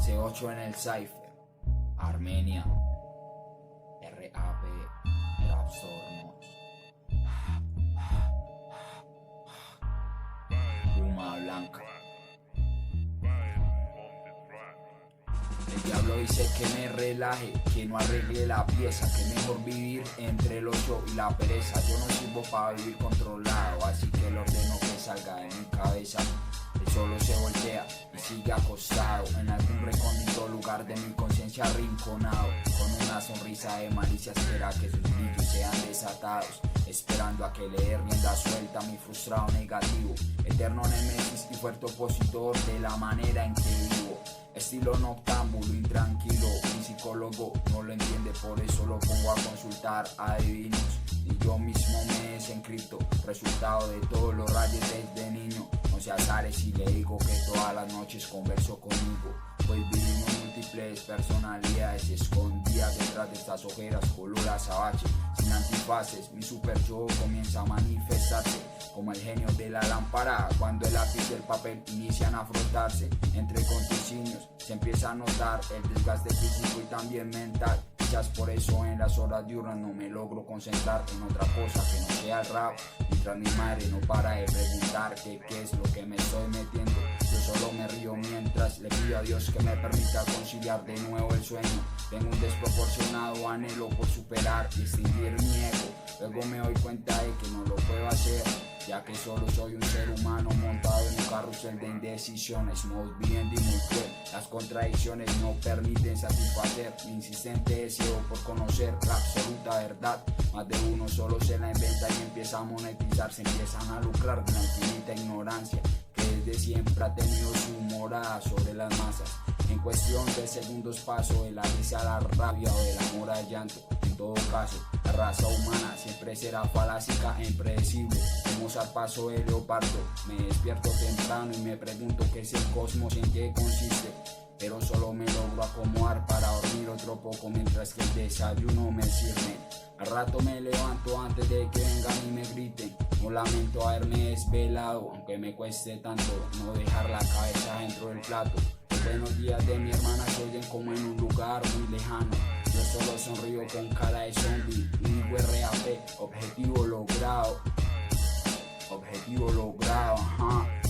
C8 en el Cypher, Armenia, RAP, Rapstornos, Pluma Blanca. El diablo dice que me relaje, que no arregle la pieza, que mejor vivir entre el ocio y la pereza. Yo no sirvo para vivir controlado, así que le ordeno que salga de mi cabeza. Él solo se voltea y sigue acostado en algún recóndito lugar de mi conciencia arrinconado. Con una sonrisa de malicia espera que sus brillos sean desatados, esperando a que le dé rienda suelta a mi frustrado negativo. Eterno némesis y fuerte opositor de la manera en que vivo. Estilo noctámbulo, intranquilo, mi psicólogo no lo entiende, por eso lo pongo a consultar a adivinos. Y yo mismo me desencripto, resultado de todos los rayos desde niño. No se azare si le digo que todas las noches converso conmigo, pues vivimos múltiples personalidades escondidas detrás de estas ojeras color azabache. Sin antifaces, mi super yo comienza a manifestarse como el genio de la lámpara. Cuando el lápiz y el papel inician a frotarse entre conticinios, se empieza a notar el desgaste físico y también mental. Quizás por eso en las horas diurnas no me logro concentrar en otra cosa que no sea el rap, mientras mi madre no para de preguntar que qué es lo que me estoy metiendo. Yo solo me río mientras le pido a Dios que me permita conciliar de nuevo el sueño. Tengo un desproporcionado anhelo por superar y extinguir mi ego. Luego me doy cuenta de que no lo puedo hacer, ya que solo soy un ser humano montado en un carrusel de indecisiones, muy viviendo y muy cruel. Las contradicciones no permiten satisfacer mi insistente deseo por conocer la absoluta verdad. Más de uno solo se la inventa y empieza a monetizar, se empiezan a lucrar de la infinita ignorancia que desde siempre ha tenido su morada sobre las masas. En cuestión de segundos paso de la risa a la rabia o del amor al llanto. En todo caso, la raza humana siempre será falácica e impredecible, como zarpazo de leopardo. Me despierto temprano y me pregunto qué es el cosmos y en qué consiste, pero solo me logro acomodar para dormir otro poco mientras que el desayuno me sirve. Al rato me levanto antes de que vengan y me griten. No lamento haberme desvelado, aunque me cueste tanto no dejar la cabeza dentro del plato. Los buenos días de mi hermana se oyen como en un lugar muy lejano. Yo solo sonrío con cara de zombie y digo RAP, objetivo logrado, ajá.